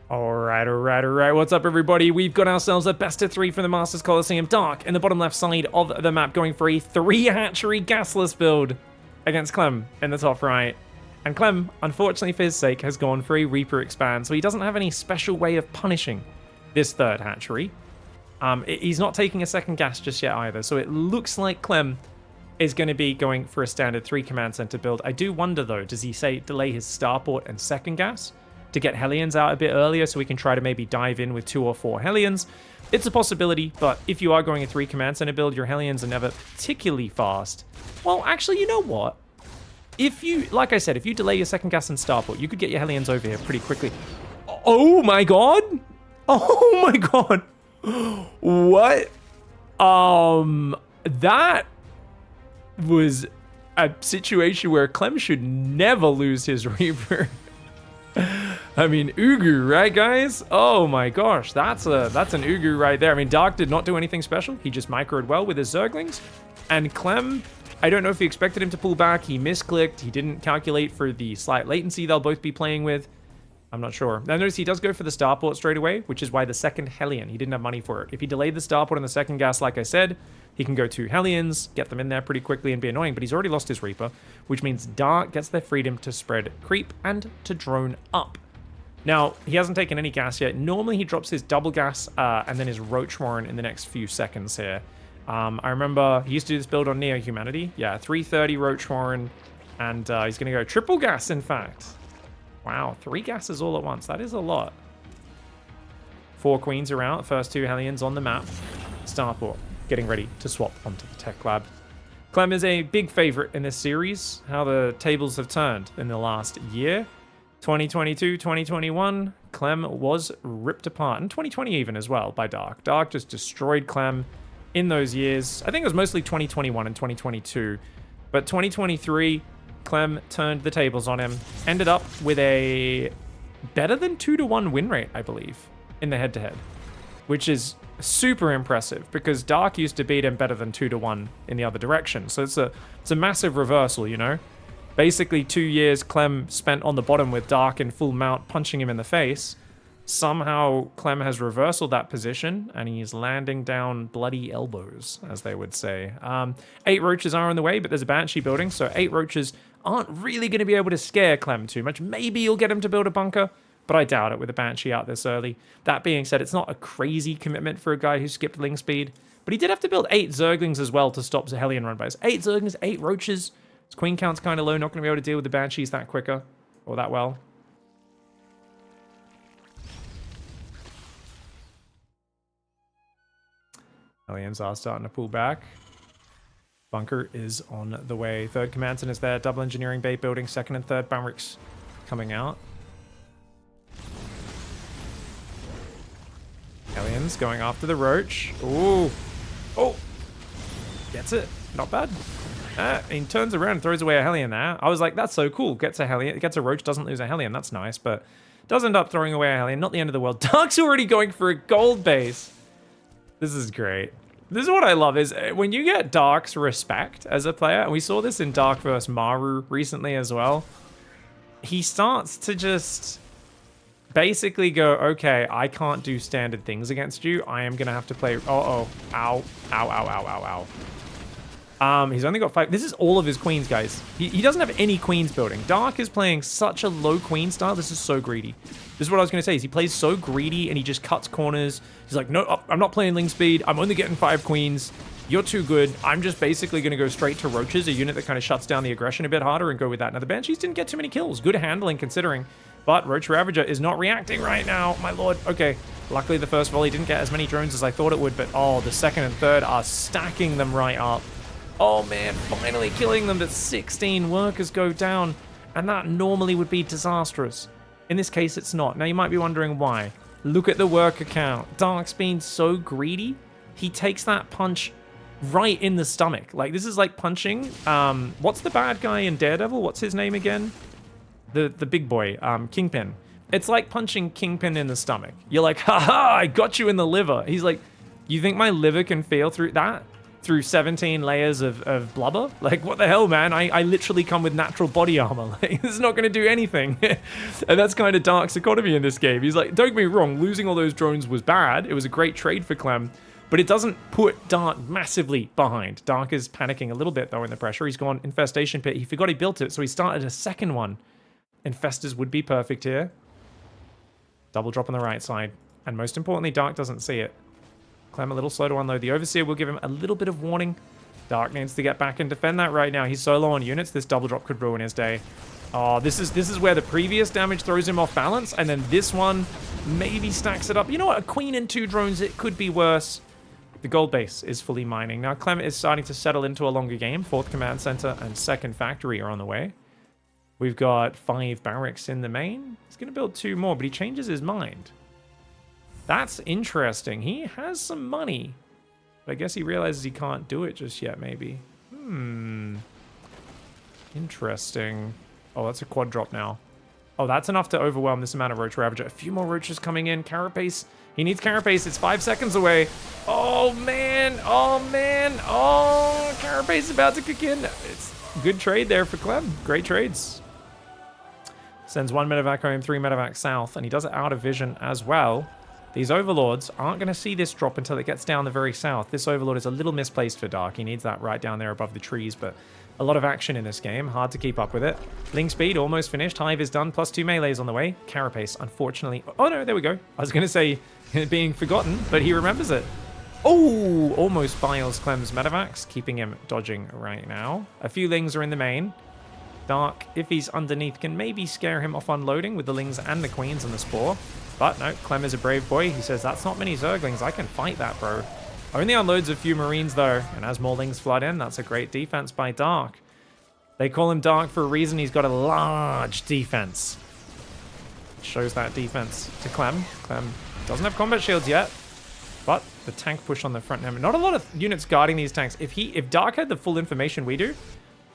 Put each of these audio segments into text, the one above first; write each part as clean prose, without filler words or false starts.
All right. What's up, everybody? We've got ourselves a best of 3 from the Masters Coliseum. Dark in the bottom left side of the map, going for a 3-hatchery gasless build against Clem in the top right. And Clem, unfortunately for his sake, has gone for a Reaper expand, so he doesn't have any special way of punishing this 3rd hatchery. He's not taking a 2nd gas just yet either, so it looks like Clem is going to be going for a standard 3 command center build. I do wonder, though, does he say delay his starport and 2nd gas to get Hellions out a bit earlier so we can try to maybe dive in with 2 or 4 Hellions? It's a possibility, but if you are going a 3 command center build, your Hellions are never particularly fast. Well, actually, you know what? If you, like I said, if you delay your 2nd gas and starport, you could get your Hellions over here pretty quickly. Oh my god! Oh my god! What? That was a situation where Clem should never lose his Reaper. I mean, Ugu, right, guys? Oh my gosh, that's an Ugu right there. I mean, Dark did not do anything special. He just microed well with his Zerglings. And Clem, I don't know if he expected him to pull back. He misclicked. He didn't calculate for the slight latency they'll both be playing with. I'm not sure. Now notice he does go for the starport straight away, which is why the 2nd Hellion, he didn't have money for it. If he delayed the starport and the 2nd gas, like I said, he can go 2 Hellions, get them in there pretty quickly and be annoying, but he's already lost his Reaper, which means Dark gets their freedom to spread creep and to drone up. Now, he hasn't taken any gas yet. Normally he drops his double gas and then his Roach Warren in the next few seconds here. I remember he used to do this build on Neo Humanity. Yeah, 330 Roach Warren, and he's going to go triple gas, in fact. Wow, 3 gases all at once. That is a lot. 4 queens are out. First 2 Hellions on the map. Starport getting ready to swap onto the Tech Lab. Clem is a big favorite in this series. How the tables have turned in the last year. 2022, 2021, Clem was ripped apart. And 2020 even as well by Dark. Dark just destroyed Clem in those years. I think it was mostly 2021 and 2022. But 2023... Clem turned the tables on him, ended up with a better than 2-to-1 win rate, I believe, in the head-to-head, which is super impressive because Dark used to beat him better than 2-to-1 in the other direction. So it's a massive reversal, you know? Basically 2 years Clem spent on the bottom with Dark in full mount punching him in the face. Somehow Clem has reversed that position and he's landing down bloody elbows, as they would say. 8 roaches are on the way, but there's a Banshee building, so 8 roaches aren't really going to be able to scare Clem too much. Maybe you'll get him to build a bunker, but I doubt it with a Banshee out this early. That being said, it's not a crazy commitment for a guy who skipped Ling speed, but he did have to build 8 Zerglings as well to stop the Hellion run bys. 8 Zerglings, 8 roaches. His queen count's kind of low, not going to be able to deal with the Banshees that quicker, or that well. Hellions are starting to pull back. Bunker is on the way. 3rd command center is there. Double engineering bay building. 2nd and 3rd barracks coming out. Hellions going after the Roach. Ooh. Oh. Gets it. Not bad. He turns around and throws away a Hellion there. I was like, that's so cool. Gets a Hellion. Gets a Roach, doesn't lose a Hellion. That's nice, but does end up throwing away a Hellion. Not the end of the world. Dark's already going for a gold base. This is great. This is what I love, is when you get Dark's respect as a player, and we saw this in Dark vs. Maru recently as well, he starts to just basically go, okay, I can't do standard things against you. I am going to have to play... Uh-oh. Ow. Ow, ow, ow, ow, ow. He's only got 5... This is all of his queens, guys. He doesn't have any queens building. Dark is playing such a low queen style. This is so greedy. This is what I was going to say, is he plays so greedy and he just cuts corners. He's like, no, I'm not playing Ling speed. I'm only getting 5 queens. You're too good. I'm just basically going to go straight to Roaches, a unit that kind of shuts down the aggression a bit harder, and go with that. Now, the Banshees didn't get too many kills. Good handling considering. But Roach Ravager is not reacting right now, my lord. Okay, luckily the first volley didn't get as many drones as I thought it would, but oh, the 2nd and 3rd are stacking them right up. Oh man, finally killing them, but 16 workers go down, and that normally would be disastrous. In this case, it's not. Now, you might be wondering why. Look at the worker count. Dark's being so greedy, he takes that punch right in the stomach. Like, this is like punching... what's the bad guy in Daredevil? What's his name again? The big boy, Kingpin. It's like punching Kingpin in the stomach. You're like, haha, I got you in the liver. He's like, you think my liver can feel through that? through 17 layers of blubber. Like, what the hell, man? I literally come with natural body armor. Like, this is not going to do anything. And that's kind of Dark's economy in this game. He's like, don't get me wrong, losing all those drones was bad. It was a great trade for Clem, but it doesn't put Dark massively behind. Dark is panicking a little bit, though, in the pressure. He's gone Infestation Pit. He forgot he built it, so he started a second one. Infestors would be perfect here. Double drop on the right side. And most importantly, Dark doesn't see it. Clem a little slow to unload. The Overseer will give him a little bit of warning. Dark needs to get back and defend that right now. He's so low on units, this double drop could ruin his day. Oh, this is where the previous damage throws him off balance, and then this one maybe stacks it up. You know what? A queen and 2 drones, it could be worse. The gold base is fully mining. Now, Clem is starting to settle into a longer game. 4th command center and 2nd factory are on the way. We've got 5 barracks in the main. He's going to build 2 more, but he changes his mind. That's interesting. He has some money. But I guess he realizes he can't do it just yet, maybe. Interesting. Oh, that's a quad drop now. Oh, that's enough to overwhelm this amount of Roach Ravager. A few more Roaches coming in. Carapace. He needs Carapace. It's 5 seconds away. Oh, man. Oh, man. Oh, Carapace is about to kick in. It's a good trade there for Clem. Great trades. Sends 1 medevac home, 3 medevac south, and he does it out of vision as well. These Overlords aren't going to see this drop until it gets down the very south. This Overlord is a little misplaced for Dark. He needs that right down there above the trees, but a lot of action in this game. Hard to keep up with it. Ling speed almost finished. Hive is done, plus 2 melees on the way. Carapace, unfortunately. Oh, no, there we go. I was going to say being forgotten, but he remembers it. Oh, almost biles Clem's medevacs, keeping him dodging right now. A few Lings are in the main. Dark, if he's underneath, can maybe scare him off unloading with the Lings and the Queens and the Spore. But no, Clem is a brave boy. He says, that's not many Zerglings. I can fight that, bro. Only unloads a few Marines, though. And as more Lings flood in, that's a great defense by Dark. They call him Dark for a reason. He's got a large defense. Shows that defense to Clem. Clem doesn't have combat shields yet. But the tank push on the front end. Not a lot of units guarding these tanks. If Dark had the full information we do,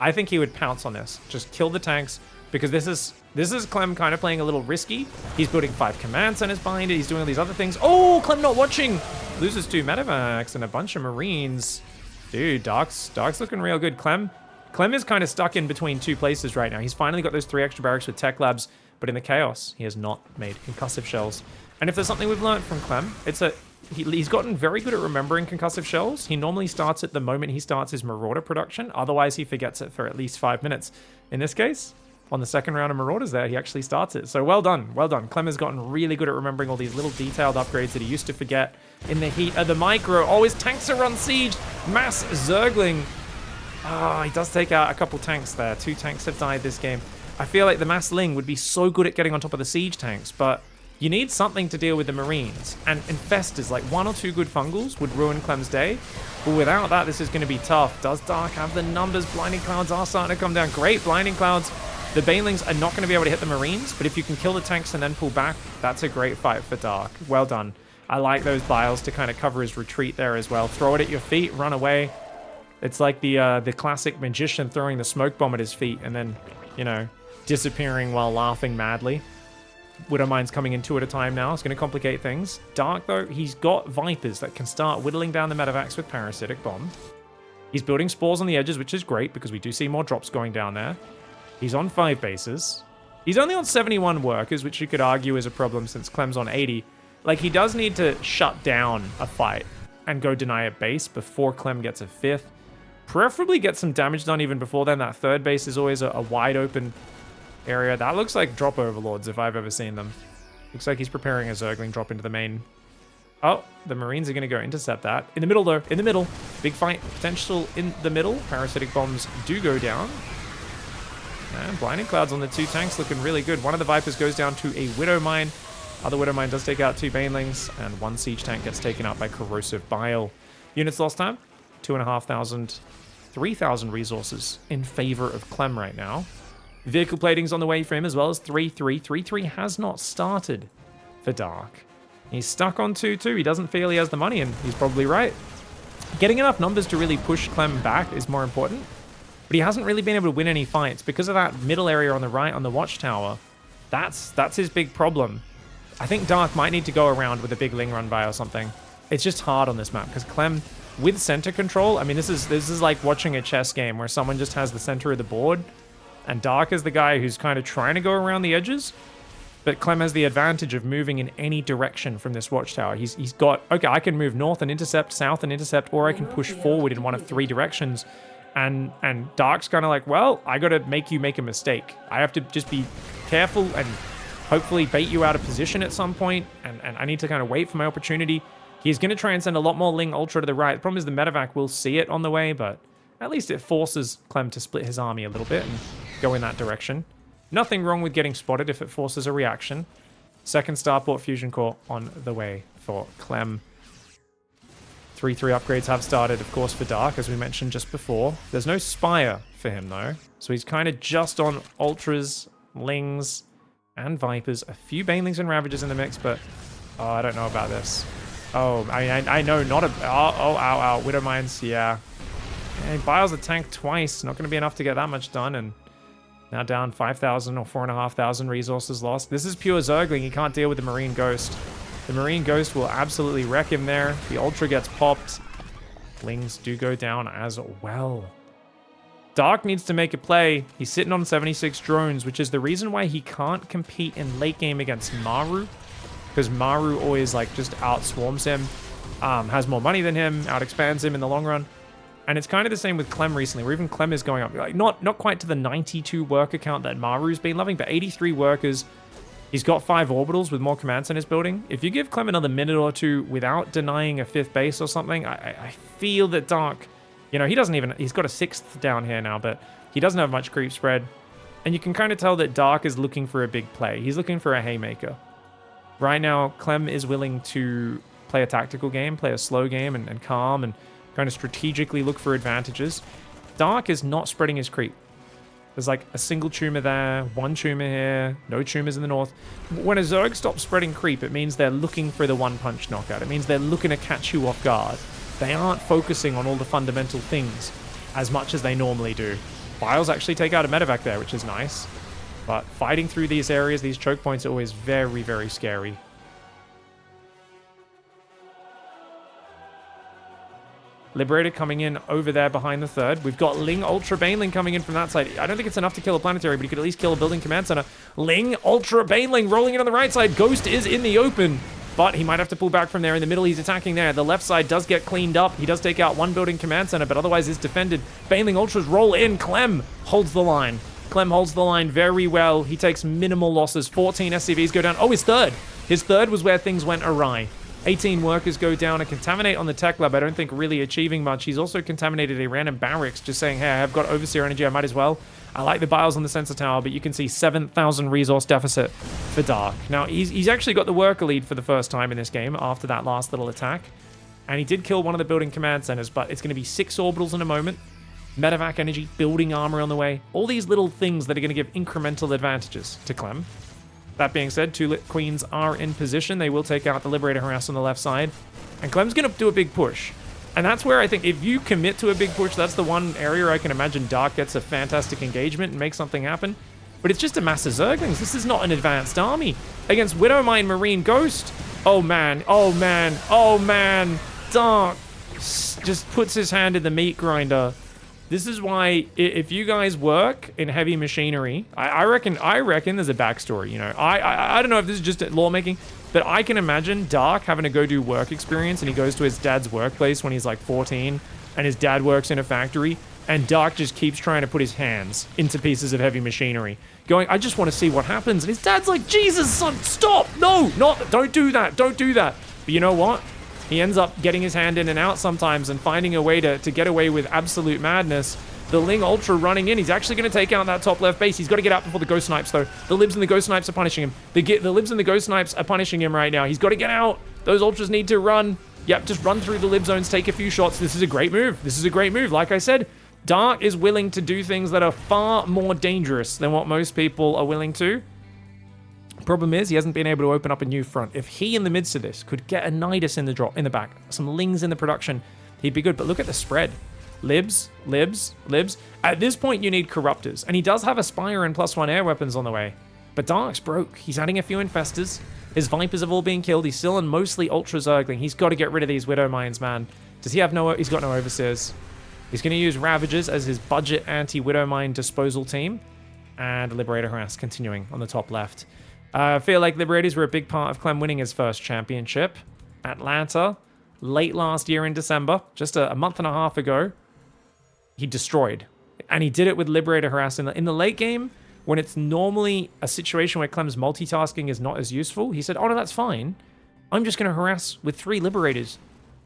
I think he would pounce on this. Just kill the tanks, because this is Clem kind of playing a little risky. He's building 5 command centers behind it. He's doing all these other things. Oh, Clem not watching. Loses 2 medevacs and a bunch of Marines. Dude, Dark's looking real good. Clem is kind of stuck in between 2 places right now. He's finally got those 3 extra barracks with tech labs, but in the chaos, he has not made concussive shells. And if there's something we've learned from Clem, it's that he's gotten very good at remembering concussive shells. He normally starts it the moment he starts his Marauder production. Otherwise, he forgets it for at least 5 minutes. In this case, on the second round of Marauders there, he actually starts it. So well done, well done. Clem has gotten really good at remembering all these little detailed upgrades that he used to forget in the heat of the micro. Oh, his tanks are on siege. Mass Zergling. Oh, he does take out a couple tanks there. 2 tanks have died this game. I feel like the Mass Ling would be so good at getting on top of the siege tanks, but you need something to deal with the Marines. And Infestors, like 1 or 2 good Fungals would ruin Clem's day. But without that, this is going to be tough. Does Dark have the numbers? Blinding Clouds are starting to come down. Great, Blinding Clouds. The Banelings are not going to be able to hit the Marines, but if you can kill the tanks and then pull back, that's a great fight for Dark. Well done. I like those biles to kind of cover his retreat there as well. Throw it at your feet, run away. It's like the classic magician throwing the smoke bomb at his feet and then, you know, disappearing while laughing madly. Widowmine's coming in 2 at a time now. It's going to complicate things. Dark, though, he's got Vipers that can start whittling down the medevacs with Parasitic Bomb. He's building Spores on the edges, which is great because we do see more drops going down there. He's on 5 bases. He's only on 71 workers, which you could argue is a problem since Clem's on 80. Like, he does need to shut down a fight and go deny a base before Clem gets a 5th. Preferably get some damage done even before then. That 3rd base is always a wide open area. That looks like drop Overlords if I've ever seen them. Looks like he's preparing a Zergling drop into the main. Oh, the Marines are going to go intercept that. In the middle, though. In the middle. Big fight potential in the middle. Parasitic Bombs do go down. And Blinding Clouds on the 2 tanks looking really good. One of the Vipers goes down to a Widowmine. Other Widowmine does take out 2 Banelings. And 1 Siege Tank gets taken out by Corrosive Bile. Units lost time. 2,500. 3,000 resources in favor of Clem right now. Vehicle plating's on the way for him as well as 3-3. 3-3 has not started for Dark. He's stuck on 2-2. He doesn't feel he has the money, and he's probably right. Getting enough numbers to really push Clem back is more important. But he hasn't really been able to win any fights because of that middle area on the right on the watchtower. That's his big problem. I think Dark might need to go around with a big Ling run by or something. It's just hard on this map because Clem with center control, I mean, this is like watching a chess game where someone just has the center of the board, and Dark is the guy who's kind of trying to go around the edges, but Clem has the advantage of moving in any direction from this watchtower. He's got, okay, I can move north and intercept, south and intercept, or I can push forward in one of 3 directions. And Dark's kind of like, well, I got to make you make a mistake. I have to just be careful and hopefully bait you out of position at some point, and I need to kind of wait for my opportunity. He's going to try and send a lot more Ling Ultra to the right. The problem is the medevac will see it on the way, but at least it forces Clem to split his army a little bit and go in that direction. Nothing wrong with getting spotted if it forces a reaction. Second Starport Fusion Core on the way for Clem. 3-3 upgrades have started, of course, for Dark, as we mentioned just before. There's no Spire for him, though. So he's kind of just on Ultras, Lings, and Vipers. A few Banelings and Ravagers in the mix, but... oh, I don't know about this. Oh, I know, not a... ow. Widow Mines, yeah. And he biles the tank twice. Not going to be enough to get that much done, and... now down 5,000 or 4,500 resources lost. This is pure Zergling. He can't deal with the Marine Ghost. The Marine Ghost will absolutely wreck him there. The Ultra gets popped. Lings do go down as well. Dark needs to make a play. He's sitting on 76 drones, which is the reason why he can't compete in late game against Maru. Because Maru always like just outswarms him. Has more money than him, outexpands him in the long run. And it's kind of the same with Clem recently, where even Clem is going up. Like not quite to the 92 worker count that Maru's been loving, but 83 workers. He's got 5 orbitals with more command centers building. If you give Clem another minute or two without denying a 5th base or something, I feel that Dark, you know, he's got a 6th down here now, but he doesn't have much creep spread. And you can kind of tell that Dark is looking for a big play. He's looking for a haymaker. Right now, Clem is willing to play a tactical game, play a slow game and calm and kind of strategically look for advantages. Dark is not spreading his creep. There's like a single tumor there, 1 tumor here, no tumors in the north. When a Zerg stops spreading creep, it means they're looking for the one-punch knockout. It means they're looking to catch you off guard. They aren't focusing on all the fundamental things as much as they normally do. Biles actually take out a medevac there, which is nice. But fighting through these areas, these choke points, are always very, very scary. Liberator coming in over there behind the 3rd. We've got Ling Ultra Baneling coming in from that side. I don't think it's enough to kill a planetary, but he could at least kill a building command center. Ling Ultra Baneling rolling in on the right side. Ghost is in the open, but he might have to pull back from there. In the middle, he's attacking there. The left side does get cleaned up. He does take out 1 building command center, but otherwise is defended. Baneling Ultras roll in. Clem holds the line. Clem holds the line very well. He takes minimal losses. 14 SCVs go down. Oh, his 3rd. His 3rd was where things went awry. 18 workers go down. A contaminate on the tech lab, I don't think really achieving much. He's also contaminated a random barracks, just saying, hey, I've got overseer energy, I might as well. I like the biles on the sensor tower, but you can see 7,000 resource deficit for Dark. Now, he's actually got the worker lead for the first time in this game after that last little attack. And he did kill one of the building command centers, but it's going to be 6 orbitals in a moment. Medevac energy, building armor on the way. All these little things that are going to give incremental advantages to Clem. That being said, 2 Lit Queens are in position. They will take out the Liberator Harass on the left side. And Clem's going to do a big push. And that's where I think if you commit to a big push, that's the one area I can imagine Dark gets a fantastic engagement and makes something happen. But it's just a mass of Zerglings. This is not an advanced army. Against Widowmine Marine Ghost. Oh man, oh man, oh man. Dark just puts his hand in the meat grinder. This is why, if you guys work in heavy machinery, I reckon there's a backstory, you know. I don't know if this is just lawmaking, but I can imagine Dark having to go do work experience, and he goes to his dad's workplace when he's like 14, and his dad works in a factory, and Dark just keeps trying to put his hands into pieces of heavy machinery, going, I just want to see what happens. And his dad's like, Jesus, son, stop! No, don't do that, don't do that. But you know what? He ends up getting his hand in and out sometimes and finding a way to get away with absolute madness. The Ling Ultra running in. He's actually going to take out that top left base. He's got to get out before the Ghost Snipes, though. The Libs and the Ghost Snipes are punishing him. The Libs and the Ghost Snipes are punishing him right now. He's got to get out. Those Ultras need to run. Yep, just run through the Lib zones, take a few shots. This is a great move. This is a great move. Like I said, Dark is willing to do things that are far more dangerous than what most people are willing to. Problem is, he hasn't been able to open up a new front. If he, in the midst of this, could get a Nidus in the drop, in the back, some Lings in the production, he'd be good. But look at the spread. Libs, Libs, Libs. At this point, you need Corruptors. And he does have a Spire and +1 air weapons on the way. But Dark's broke. He's adding a few Infestors. His Vipers have all been killed. He's still on mostly Ultra Zergling. He's got to get rid of these Widow Mines, man. Does he have no... He's got no Overseers. He's going to use Ravagers as his budget anti-Widowmine disposal team. And Liberator Harass continuing on the top left. I feel like Liberators were a big part of Clem winning his first championship. Atlanta, late last year in December, just a month and a half ago, he destroyed. And he did it with Liberator Harass in the late game, when it's normally a situation where Clem's multitasking is not as useful. He said, oh no, that's fine. I'm just going to harass with 3 Liberators.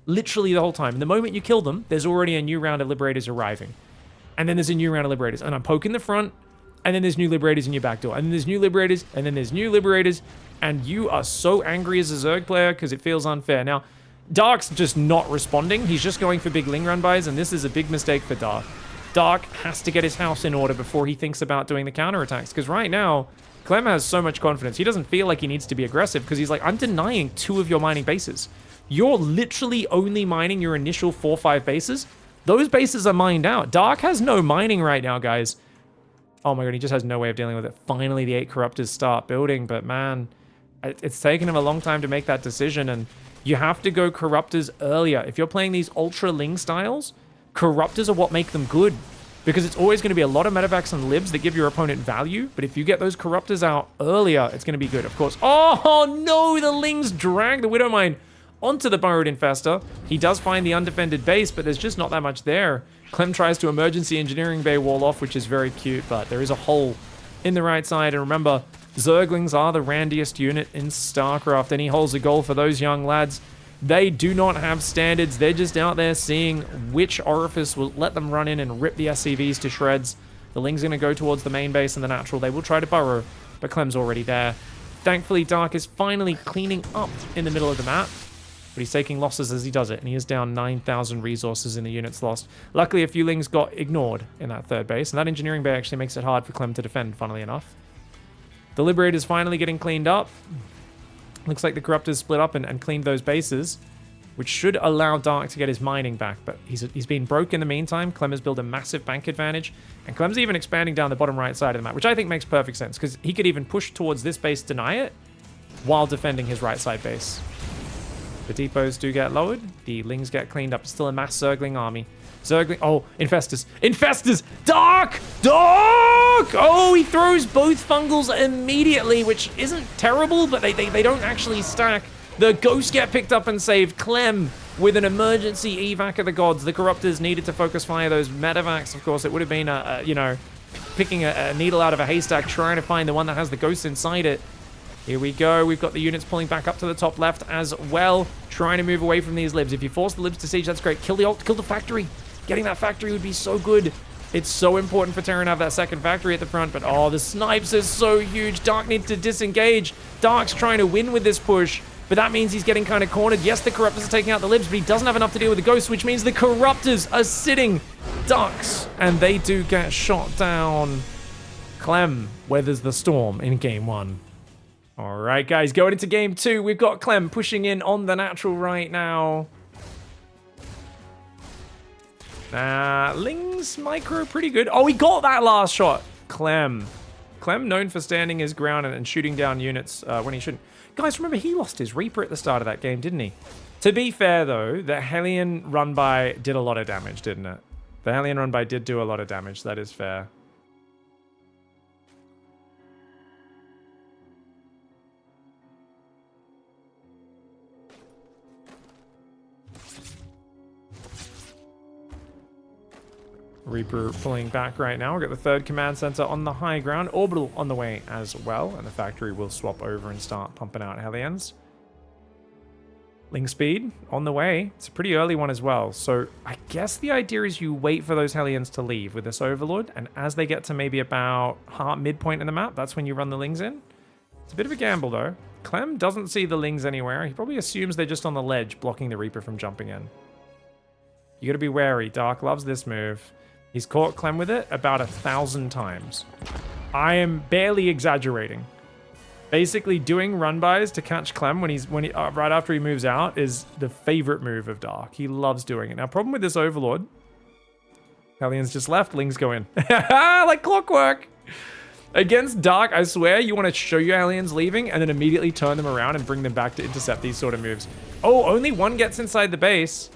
Literally the whole time. And the moment you kill them, there's already a new round of Liberators arriving. And then there's a new round of Liberators. And I'm poking the front, and then there's new Liberators in your back door. And then there's new Liberators, and then there's new Liberators. And you are so angry as a Zerg player because it feels unfair. Now, Dark's just not responding. He's just going for big Ling run buys, and this is a big mistake for Dark. Dark has to get his house in order before he thinks about doing the counterattacks. Because right now, Clem has so much confidence. He doesn't feel like he needs to be aggressive because he's like, I'm denying 2 of your mining bases. You're literally only mining your initial 4-5 bases. Those bases are mined out. Dark has no mining right now, guys. Oh my god, he just has no way of dealing with it. Finally, the 8 Corruptors start building, but man, it's taken him a long time to make that decision, and you have to go Corruptors earlier. If you're playing these Ultra Ling styles, Corruptors are what make them good, because it's always going to be a lot of medevacs and libs that give your opponent value, but if you get those Corruptors out earlier, it's going to be good, of course. Oh no, the Lings drag the Widowmine onto the Burrowed Infestor. He does find the undefended base, but there's just not that much there. Clem tries to emergency engineering bay wall off, which is very cute, but there is a hole in the right side, and remember, Zerglings are the randiest unit in StarCraft. Any hole's a goal for those young lads. They do not have standards. They're just out there seeing which orifice will let them run in and rip the SCVs to shreds. The Ling's going to go towards the main base and the natural. They will try to burrow, but Clem's already there. Thankfully, Dark is finally cleaning up in the middle of the map, but he's taking losses as he does it, and he is down 9,000 resources in the units lost. Luckily, a few Lings got ignored in that third base, and that engineering bay actually makes it hard for Clem to defend, funnily enough. The Liberator's finally getting cleaned up. Looks like the Corruptors split up and cleaned those bases, which should allow Dark to get his mining back, but he's been broke in the meantime. Clem has built a massive bank advantage, and Clem's even expanding down the bottom right side of the map, which I think makes perfect sense, because he could even push towards this base, deny it, while defending his right side base. The depots do get lowered. The Lings get cleaned up. Still a mass Zergling army. Zergling... Oh, Infestors. Infestors! Dark! Dark! Oh, he throws both Fungals immediately, which isn't terrible, but they don't actually stack. The Ghosts get picked up and saved. Clem with an emergency evac of the gods. The Corruptors needed to focus fire those medevacs. Of course, it would have been, you know, picking a needle out of a haystack, trying to find the one that has the Ghosts inside it. Here we go. We've got the units pulling back up to the top left as well, trying to move away from these libs. If you force the libs to siege, that's great. Kill the ult, kill the factory. Getting that factory would be so good. It's so important for Terran to have that second factory at the front, but oh, the snipes are so huge. Dark needs to disengage. Dark's trying to win with this push, but that means he's getting kind of cornered. Yes, the Corruptors are taking out the libs, but he doesn't have enough to deal with the Ghosts, which means the Corruptors are sitting ducks, and they do get shot down. Clem weathers the storm in game 1. All right, guys, going into game 2, we've got Clem pushing in on the natural right now. Ling's micro pretty good. Oh, he got that last shot. Clem known for standing his ground and shooting down units when he shouldn't. Guys, remember, he lost his Reaper at the start of that game, didn't he? To be fair, though, the Hellion run-by did a lot of damage, didn't it? The Hellion run-by did do a lot of damage. That is fair. Reaper pulling back right now. We've got the third command center on the high ground. Orbital on the way as well. And the factory will swap over and start pumping out Hellions. Ling speed on the way. It's a pretty early one as well. So I guess the idea is you wait for those Hellions to leave with this Overlord. And as they get to maybe about midpoint in the map, that's when you run the Lings in. It's a bit of a gamble though. Clem doesn't see the Lings anywhere. He probably assumes they're just on the ledge, blocking the Reaper from jumping in. You gotta be wary. Dark loves this move. He's caught Clem with it about 1,000 times. I am barely exaggerating. Basically, doing run-bys to catch Clem right after he moves out is the favorite move of Dark. He loves doing it. Now, problem with this Overlord, Hellions just left, Lings go in. Like clockwork! Against Dark, I swear, you want to show your Hellions leaving and then immediately turn them around and bring them back to intercept these sort of moves. Oh, only one gets inside the base.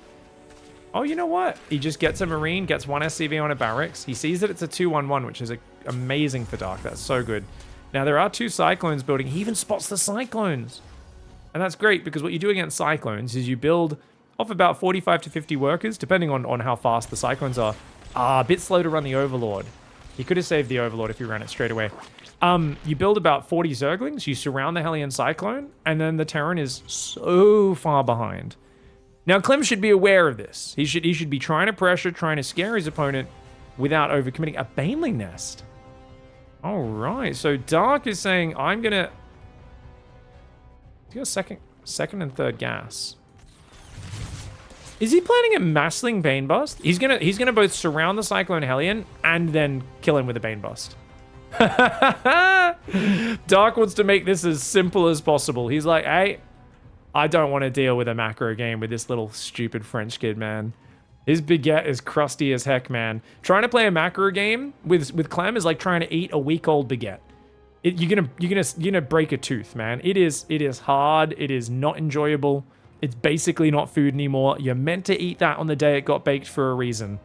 Oh, you know what? He just gets a Marine, gets one SCV on a Barracks. He sees that it's a 2-1-1, which is amazing for Dark. That's so good. Now, there are 2 Cyclones building. He even spots the Cyclones. And that's great, because what you do against Cyclones is you build off about 45 to 50 workers, depending on how fast the Cyclones are. A bit slow to run the Overlord. He could have saved the Overlord if he ran it straight away. You build about 40 Zerglings, you surround the Hellion Cyclone, and then the Terran is so far behind. Now, Clem should be aware of this. He should be trying to pressure, trying to scare his opponent without overcommitting. A Baneling Nest. All right, so Dark is saying, I'm gonna... He's got second and third gas. Is he planning a Massling Bane Bust? He's gonna both surround the Cyclone Hellion and then kill him with a Bane Bust. Dark wants to make this as simple as possible. He's like, hey, I don't want to deal with a macro game with this little stupid French kid, man. His baguette is crusty as heck, man. Trying to play a macro game with Clem is like trying to eat a week-old baguette. You're gonna break a tooth, man. It is hard. It is not enjoyable. It's basically not food anymore. You're meant to eat that on the day it got baked for a reason.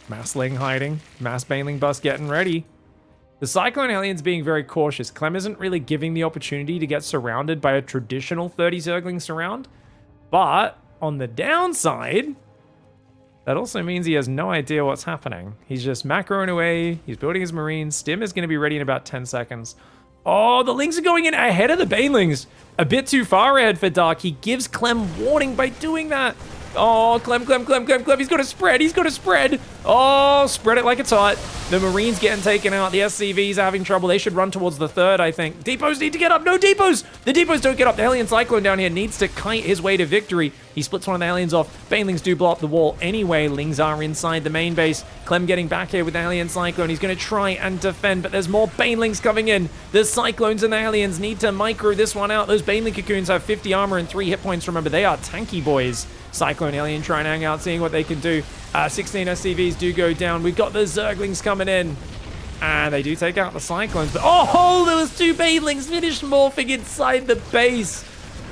Massling hiding. Mass Baneling Bust getting ready. The Cyclone Hellion's being very cautious. Clem isn't really giving the opportunity to get surrounded by a traditional 30 Zergling surround. But on the downside, that also means he has no idea what's happening. He's just macroing away. He's building his Marines. Stim is going to be ready in about 10 seconds. Oh, the Lings are going in ahead of the Banelings. A bit too far ahead for Dark. He gives Clem warning by doing that. Oh, Clem. He's got to spread. Oh, spread it like it's hot. The Marines getting taken out. The SCVs are having trouble. They should run towards the third, I think. Depots need to get up. No depots. The depots don't get up. The Hellion Cyclone down here needs to kite his way to victory. He splits one of the Hellions off. Banelings do blow up the wall anyway. Lings are inside the main base. Clem getting back here with the Hellion Cyclone. He's going to try and defend, but there's more Banelings coming in. The Cyclones and the Hellions need to micro this one out. Those Baneling Cocoons have 50 armor and 3 hit points. Remember, they are tanky boys. Cyclone Hellion trying to hang out, seeing what they can do. 16 SCVs do go down. We've got the Zerglings coming in. And they do take out the Cyclones. But oh, there was 2 Banelings finished morphing inside the base.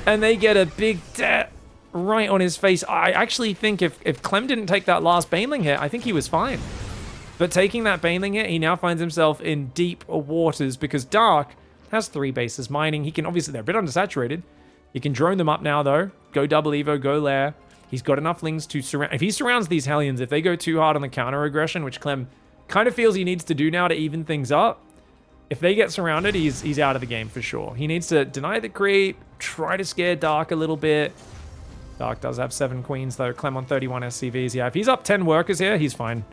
And they get a big debt right on his face. I actually think if Clem didn't take that last Baneling hit, I think he was fine. But taking that Baneling hit, he now finds himself in deep waters because Dark has 3 bases mining. He can, obviously, they're a bit undersaturated. He can drone them up now, though. Go double Evo, go Lair. He's got enough Lings to surround. If he surrounds these Hellions, if they go too hard on the counter aggression, which Clem kind of feels he needs to do now to even things up, if they get surrounded, he's out of the game for sure. He needs to deny the creep, try to scare Dark a little bit. Dark does have 7 queens, though. Clem on 31 SCVs. Yeah, if he's up 10 workers here, he's fine.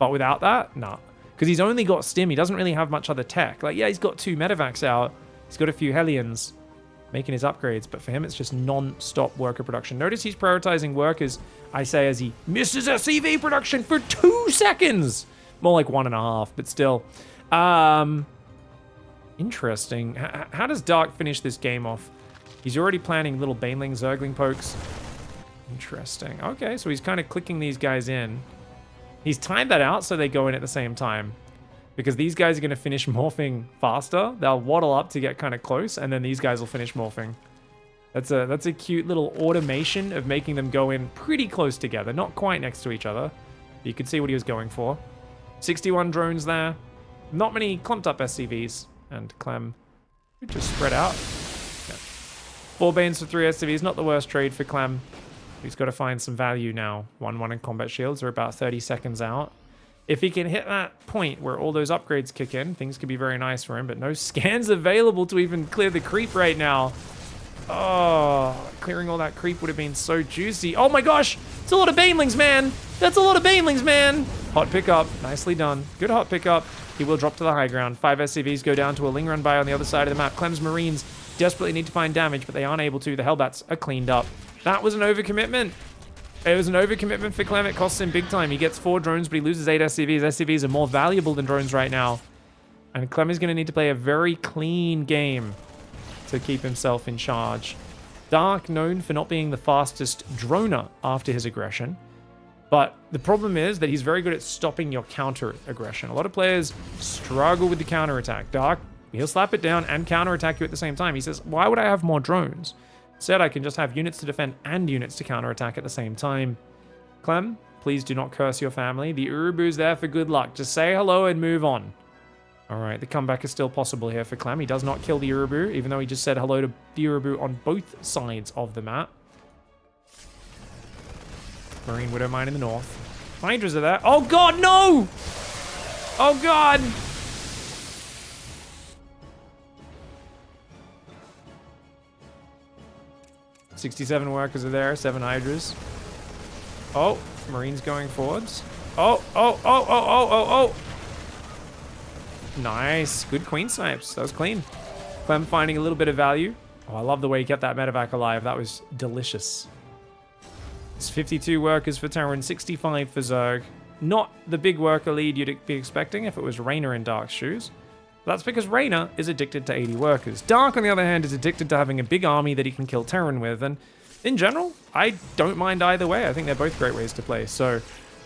But without that, nah. Because he's only got Stim. He doesn't really have much other tech. Like, yeah, he's got 2 medevacs out. He's got a few Hellions making his upgrades, but for him, it's just non-stop worker production. Notice he's prioritizing workers, I say, as he misses SCV production for 2 seconds. More like 1.5, but still. Interesting. How does Dark finish this game off? He's already planning little Baneling Zergling pokes. Interesting. Okay, so he's kind of clicking these guys in. He's timed that out so they go in at the same time. Because these guys are going to finish morphing faster. They'll waddle up to get kind of close, and then these guys will finish morphing. That's a cute little automation of making them go in pretty close together. Not quite next to each other. You could see what he was going for. 61 drones there. Not many clumped up SCVs. And Clem just spread out. Yeah. 4 Banes for 3 SCVs. Not the worst trade for Clem. He's got to find some value now. 1-1 in combat shields are about 30 seconds out. If he can hit that point where all those upgrades kick in, things could be very nice for him, but no scans available to even clear the creep right now. Oh, clearing all that creep would have been so juicy. Oh my gosh, it's a lot of Banelings, man. That's a lot of Banelings, man. Hot pickup, nicely done. Good hot pickup. He will drop to the high ground. 5 SCVs go down to a Ling run by on the other side of the map. Clem's Marines desperately need to find damage, but they aren't able to. The Hellbats are cleaned up. That was an overcommitment. It was an overcommitment for Clem. It costs him big time. He gets 4 drones, but he loses 8 SCVs. SCVs are more valuable than drones right now. And Clem is going to need to play a very clean game to keep himself in charge. Dark, known for not being the fastest droner after his aggression. But the problem is that he's very good at stopping your counter aggression. A lot of players struggle with the counter attack. Dark, he'll slap it down and counter attack you at the same time. He says, why would I have more drones? Instead, I can just have units to defend and units to counterattack at the same time. Clem, please do not curse your family. The Urubu's there for good luck. Just say hello and move on. All right, the comeback is still possible here for Clem. He does not kill the Urubu, even though he just said hello to the Urubu on both sides of the map. Marine Widow Mine in the north. Hydras are there. Oh god, no! Oh god! $67 workers are there, 7 Hydras. Oh, Marines going forwards. Oh. Nice. Good queen snipes. That was clean. Clem finding a little bit of value. Oh, I love the way he kept that medevac alive. That was delicious. It's 52 workers for Terran, 65 for Zerg. Not the big worker lead you'd be expecting if it was Reyna in Dark's shoes. That's because Reyna is addicted to 80 workers. Dark, on the other hand, is addicted to having a big army that he can kill Terran with. And in general, I don't mind either way. I think they're both great ways to play. So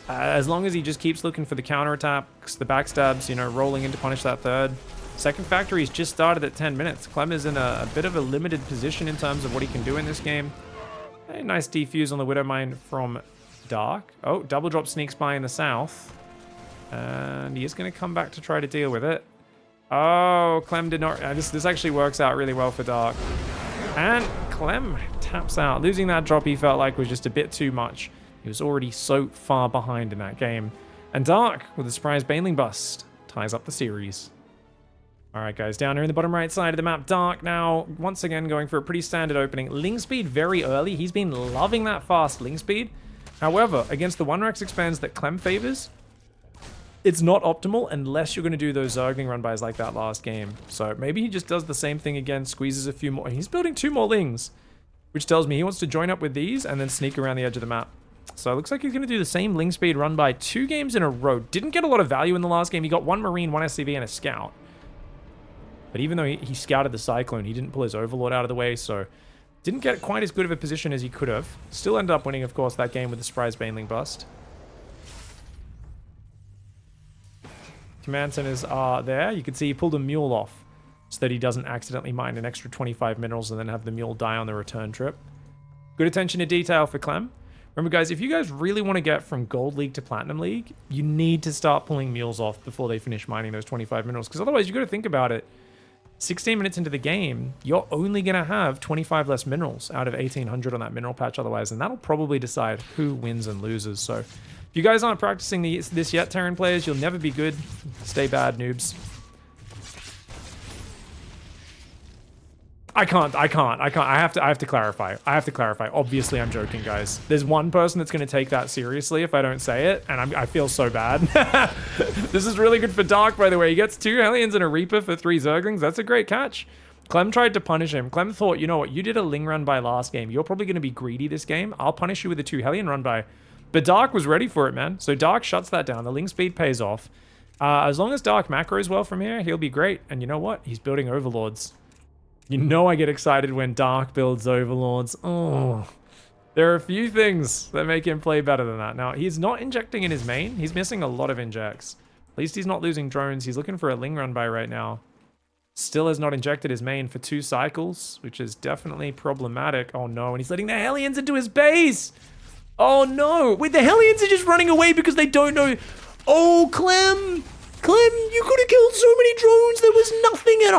as long as he just keeps looking for the counterattacks, the backstabs, you know, rolling in to punish that third. Second factory's just started at 10 minutes. Clem is in a bit of a limited position in terms of what he can do in this game. A nice defuse on the Widow Mine from Dark. Oh, double drop sneak spy in the south. And he is going to come back to try to deal with it. Oh, Clem did not... This actually works out really well for Dark. And Clem taps out. Losing that drop he felt like was just a bit too much. He was already so far behind in that game. And Dark, with a surprise Baneling bust, ties up the series. All right, guys, down here in the bottom right side of the map, Dark now, once again, going for a pretty standard opening. Ling speed very early. He's been loving that fast Ling speed. However, against the 1-Rex expands that Clem favors, it's not optimal unless you're going to do those Zergling run-bys like that last game. So maybe he just does the same thing again, squeezes a few more. He's building 2 more Lings, which tells me he wants to join up with these and then sneak around the edge of the map. So it looks like he's going to do the same Ling speed run by 2 games in a row. Didn't get a lot of value in the last game. He got 1 Marine, 1 SCV, and a Scout. But even though he scouted the Cyclone, he didn't pull his Overlord out of the way, so didn't get quite as good of a position as he could have. Still ended up winning, of course, that game with the surprise Baneling bust. Command centers are there. You can see he pulled a Mule off so that he doesn't accidentally mine an extra 25 minerals and then have the Mule die on the return trip. Good attention to detail for Clem. Remember, guys, if you guys really want to get from Gold League to Platinum League, you need to start pulling Mules off before they finish mining those 25 minerals, because otherwise you got to think about it. 16 minutes into the game, you're only going to have 25 less minerals out of 1,800 on that mineral patch otherwise, and that'll probably decide who wins and loses. So if you guys aren't practicing this yet, Terran players, you'll never be good. Stay bad, noobs. I can't. I have to clarify. Obviously, I'm joking, guys. There's one person that's going to take that seriously if I don't say it, and I feel so bad. This is really good for Dark, by the way. He gets 2 Hellions and a Reaper for 3 Zerglings. That's a great catch. Clem tried to punish him. Clem thought, you know what? You did a Ling run by last game. You're probably going to be greedy this game. I'll punish you with a 2 Hellion run by. But Dark was ready for it, man. So Dark shuts that down. The Ling speed pays off. As long as Dark macros well from here, he'll be great. And you know what? He's building Overlords. You know I get excited when Dark builds Overlords. Oh, there are a few things that make him play better than that. Now, he's not injecting in his main. He's missing a lot of injects. At least he's not losing drones. He's looking for a Ling run by right now. Still has not injected his main for 2 cycles, which is definitely problematic. Oh no, and he's letting the Hellions into his base. Oh no, wait, the Hellions are just running away because they don't know. Oh, Clem, you could have killed so many drones. There was nothing at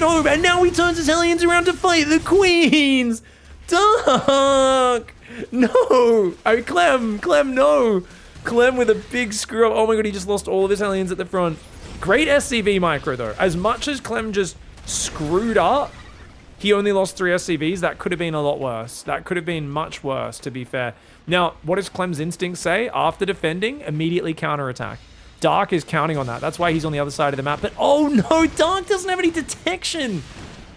home. And now he turns his Hellions around to fight the Queens. Dark. No. Clem, no. Clem with a big screw up. Oh my god, he just lost all of his Hellions at the front. Great SCV micro, though. As much as Clem just screwed up, he only lost 3 SCVs. That could have been a lot worse. That could have been much worse, to be fair. Now, what does Clem's instinct say? After defending, immediately counterattack. Dark is counting on that. That's why he's on the other side of the map. But oh no, Dark doesn't have any detection.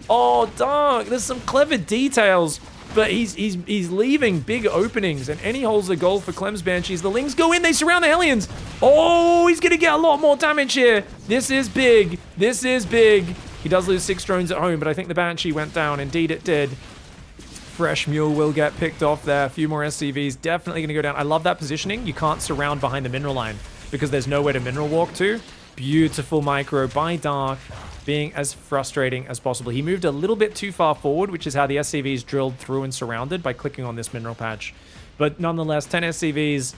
Oh, Dark, there's some clever details, but he's leaving big openings, and any hole's a goal for Clem's Banshees. The Lings go in, they surround the Hellions. Oh, he's gonna get a lot more damage here. This is big. He does lose 6 drones at home, but I think the Banshee went down. Indeed it did. Fresh Mule will get picked off there. A few more SCVs, definitely gonna go down. I love that positioning. You can't surround behind the mineral line because there's nowhere to mineral walk to. Beautiful micro by Dark. being as frustrating as possible. He moved a little bit too far forward, which is how the SCVs drilled through and surrounded by clicking on this mineral patch. But nonetheless, 10 SCVs,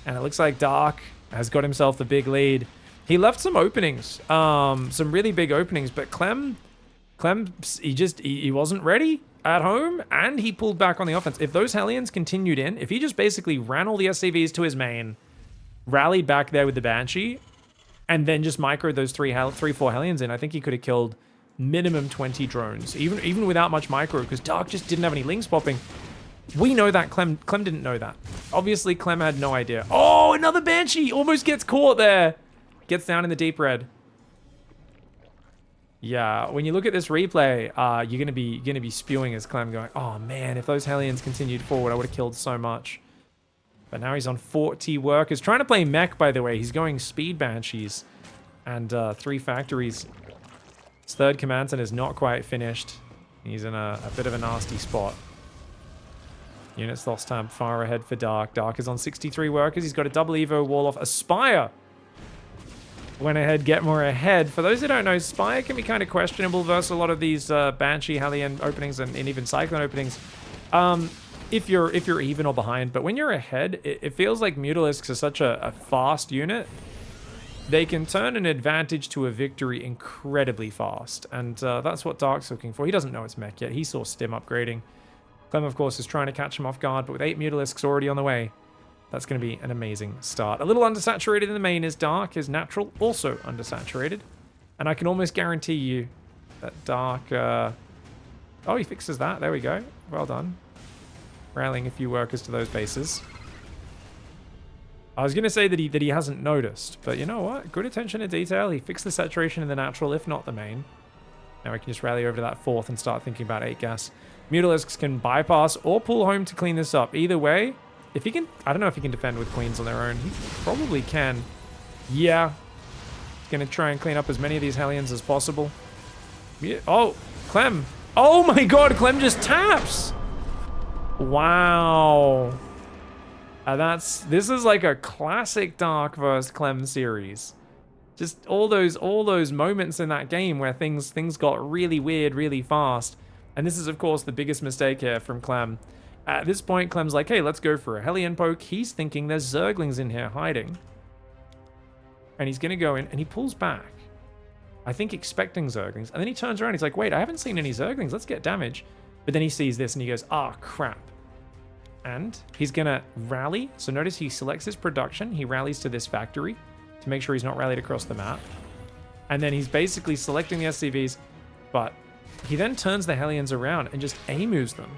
and it looks like Dark has got himself the big lead. He left some openings, some really big openings, but Clem, he wasn't ready at home, and he pulled back on the offense. If those Hellions continued in, if he just basically ran all the SCVs to his main, rallied back there with the Banshee, and then just microed those 4 Hellions in, I think he could have killed minimum 20 drones, even without much micro, because Dark just didn't have any links popping. We know that. Clem didn't know that. Obviously, Clem had no idea. Oh, another Banshee! Almost gets caught there. Gets down in the deep red. Yeah, when you look at this replay, you're gonna be spewing as Clem going, oh man, if those Hellions continued forward, I would have killed so much. But now he's on 40 workers. Trying to play mech, by the way. He's going speed Banshees and 3 factories. His 3rd command center is not quite finished. He's in a bit of a nasty spot. Units lost time far ahead for Dark. Dark is on 63 workers. He's got a double Evo wall off. Aspire went ahead, get more ahead. For those who don't know, Spire can be kind of questionable versus a lot of these Banshee, Hellion openings and even Cyclone openings. If you're even or behind, but when you're ahead, it feels like Mutalisks are such a fast unit. They can turn an advantage to a victory incredibly fast, and that's what Dark's looking for. He doesn't know it's mech yet. He saw stim upgrading. Clem, of course, is trying to catch him off guard, but with 8 Mutalisks already on the way, that's going to be an amazing start. A little undersaturated in the main is Dark. His natural also undersaturated, and I can almost guarantee you that Dark... Oh, he fixes that. There we go. Well done. Rallying a few workers to those bases. I was going to say that he hasn't noticed, but you know what? Good attention to detail. He fixed the saturation in the natural, if not the main. Now we can just rally over to that 4th and start thinking about 8 gas. Mutalisks can bypass or pull home to clean this up. Either way, if he can... I don't know if he can defend with queens on their own. He probably can. Yeah. Going to try and clean up as many of these Hellions as possible. Yeah. Oh, Clem. Oh my god, Clem just taps! Wow. This is like a classic Dark vs. Clem series. Just all those moments in that game where things got really weird really fast. And this is, of course, the biggest mistake here from Clem. At this point, Clem's like, hey, let's go for a Hellion poke. He's thinking there's Zerglings in here hiding. And he's going to go in, and he pulls back. I think expecting Zerglings. And then he turns around, he's like, wait, I haven't seen any Zerglings. Let's get damage. But then he sees this, and he goes, ah, crap. And he's going to rally. So notice he selects his production. He rallies to this factory to make sure he's not rallied across the map. And then he's basically selecting the SCVs, but he then turns the Hellions around and just A moves them,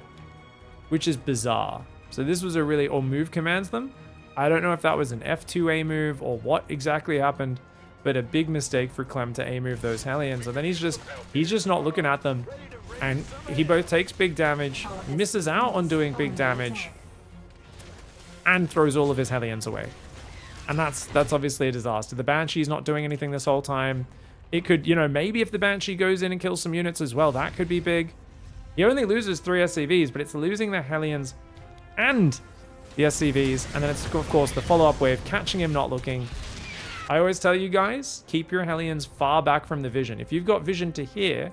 which is bizarre. So this was a really, or move commands them. I don't know if that was an F2 A move or what exactly happened, but a big mistake for Clem to A move those Hellions. And then he's just not looking at them. And he both takes big damage, misses out on doing big damage, and throws all of his Hellions away. And that's obviously a disaster. The Banshee's not doing anything this whole time. It could, maybe if the Banshee goes in and kills some units as well, that could be big. He only loses 3 SCVs, but it's losing the Hellions and the SCVs. And then it's, of course, the follow-up wave, catching him not looking. I always tell you guys, keep your Hellions far back from the vision. If you've got vision to here,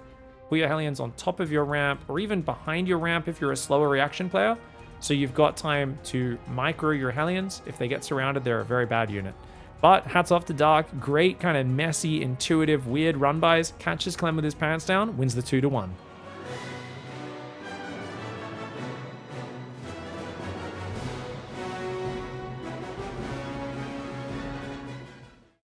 put your Hellions on top of your ramp, or even behind your ramp if you're a slower reaction player. So you've got time to micro your Hellions. If they get surrounded, they're a very bad unit. But hats off to Dark. Great kind of messy, intuitive, weird run-bys. Catches Clem with his pants down, wins the 2-1.